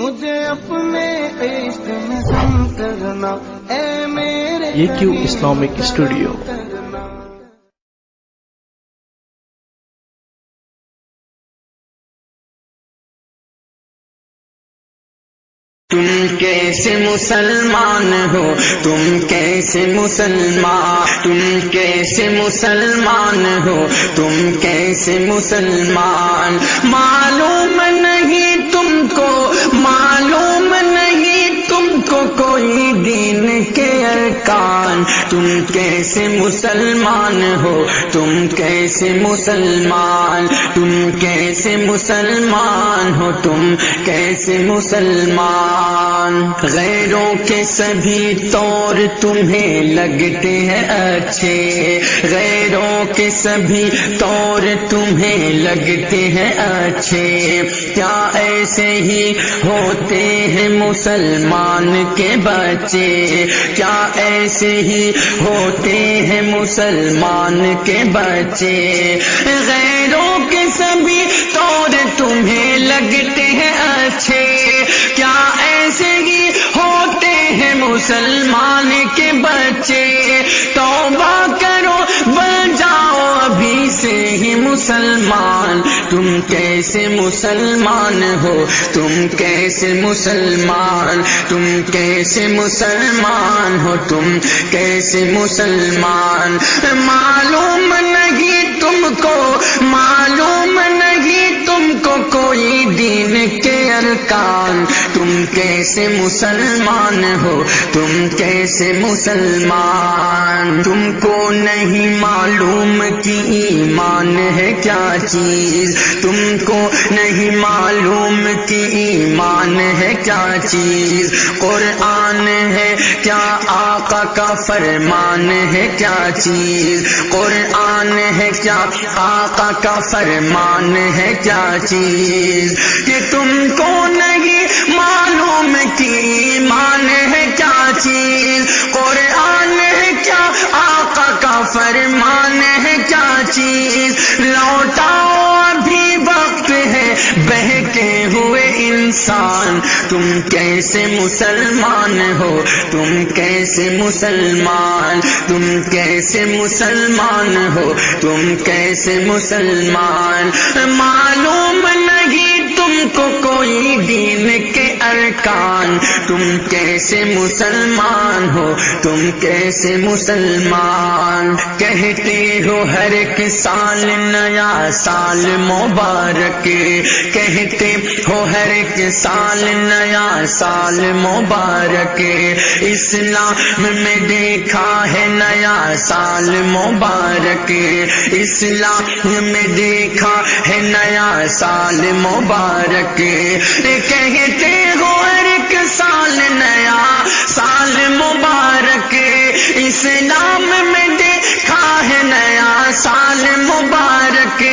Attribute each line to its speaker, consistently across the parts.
Speaker 1: مجھے اپنے عشق میں دم کرنا اے میرے
Speaker 2: AQ Islamic Studio.
Speaker 3: تم کیسے مسلمان ہو، تم کیسے مسلمان، تم کیسے مسلمان ہو، تم کیسے مسلمان، معلوم نہیں تم کو، معلوم نہیں تم کو کوئی دین کے ارکان، تم کیسے مسلمان ہو، تم کیسے مسلمان، تم کیسے مسلمان ہو، تم کیسے مسلمان، غیروں کے سبھی طور تمہیں لگتے ہیں اچھے، غیروں کے سبھی طور تمہیں لگتے ہیں اچھے، کیا ایسے ہی ہوتے ہیں مسلمان کے بچے، کیا ایسے ہی ہوتے ہیں مسلمان کے بچے، غیروں کے سبھی طور تمہیں لگتے ہیں اچھے، کیا ایسے ہی ہوتے ہیں مسلمان کے بچے، توبہ کرو بن جاؤ ابھی سے ہی مسلمان، تم کیسے مسلمان ہو، تم کیسے مسلمان، تم کیسے مسلمان ہو، تم کیسے مسلمان، معلوم نہیں تم کو، معلوم نہیں تم کو کوئی دین کے ارکان، تم کیسے مسلمان ہو، تم کیسے مسلمان، تم کو نہیں معلوم کہ ایمان ہے کیا چیز، تم کو نہیں معلوم کہ ایمان ہے کیا چیز، قرآن ہے کیا آقا کا فرمان ہے کیا چیز، قرآن ہے کیا آقا کا فرمان ہے کیا چیز، کہ تم کو نہیں معلوم کہ ایمان ہے کیا چیز، قرآن ہے کیا آقا کا فرمان ہے کیا چیز، لوٹاؤ ابھی وقت ہے بہکے ہوئے انسان، تم کیسے مسلمان ہو، تم کیسے مسلمان، تم کیسے مسلمان ہو، تم کیسے مسلمان، معلوم نہیں تم کو کوئی دین کے ارکان، تم کیسے مسلمان ہو، تم کیسے مسلمان، کہتے ہو ہر ایک سال نیا سال مبارک، کہتے ہو ہر ایک سال نیا سال مبارک، اسلام میں دیکھا ہے نیا سال مبارک، اسلام میں دیکھا ہے نیا سال مبارک، کہتے ہو ہر ایک سال نیا سال مبارک، اسلام میں دیکھا ہے نیا سال مبارک،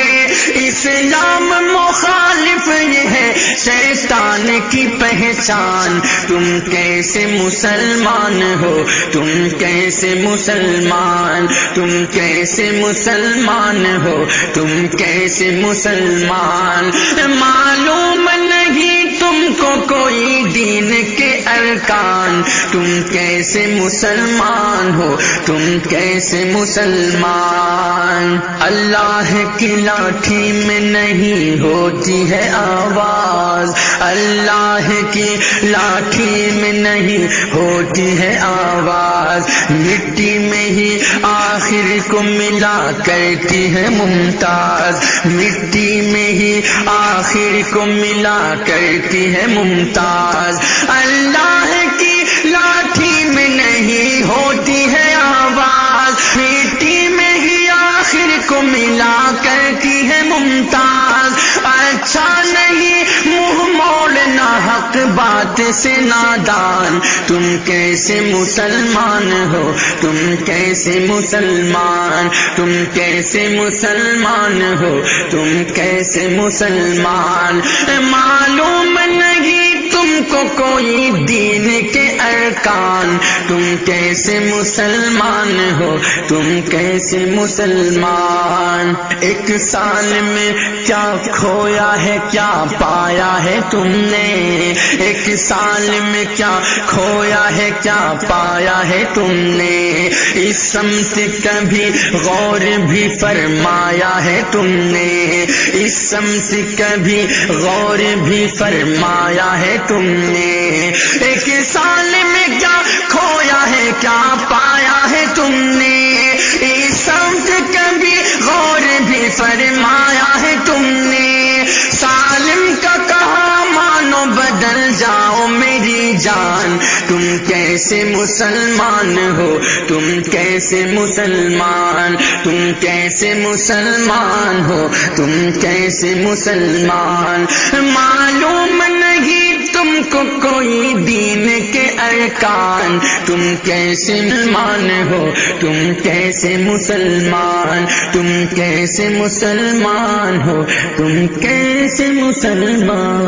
Speaker 3: اسلام مخالف یہ ہے شیطان کی پہچان، تم کیسے مسلمان ہو، تم کیسے مسلمان، تم کیسے مسلمان ہو، تم کیسے مسلمان، معلوم نہیں تم کو کوئی دین کے ارکان، تم کیسے مسلمان ہو، تم کیسے مسلمان، اللہ کی لاٹھی میں نہیں ہوتی ہے آواز، اللہ کی لاٹھی میں نہیں ہوتی ہے آواز، مٹی میں ہی آخر کو ملا کرتی ہے ممتاز، مٹی میں ہی آخر کو ملا کرتی ہے ممتاز، اللہ کی لاٹھی میں نہیں ہوتی ہے آواز، مٹی میں ہی آخر کو ملا کرتی ہے ممتاز، اچھا نہیں منہ موڑنا حق بات سے نادان، تم کیسے مسلمان ہو، تم کیسے مسلمان، تم کیسے مسلمان ہو، تم کیسے مسلمان، معلوم نہیں تم کو کوئی دین کے ارکان، ارکان، تم کیسے مسلمان ہو، تم کیسے مسلمان؟ ایک سال میں کیا کھویا ہے کیا پایا ہے تم نے، ایک سال میں کیا کھویا ہے کیا پایا ہے تم نے، اس سمت کبھی غور بھی فرمایا ہے تم نے، اس سمت کبھی غور بھی فرمایا ہے تم نے، ایک سال میں کیا کھویا ہے کیا پایا ہے تم نے، اس سمت کبھی غور بھی فرمایا ہے تم نے، سالم کا کہا مانو بدل جاؤ میری جان، تم کیسے مسلمان ہو، تم کیسے مسلمان، تم کیسے مسلمان ہو، تم کیسے مسلمان؟ معلوم نہیں تم کو کوئی دین کے ارکان، تم کیسے مسلمان ہو، تم کیسے مسلمان، تم کیسے مسلمان ہو، تم کیسے مسلمان؟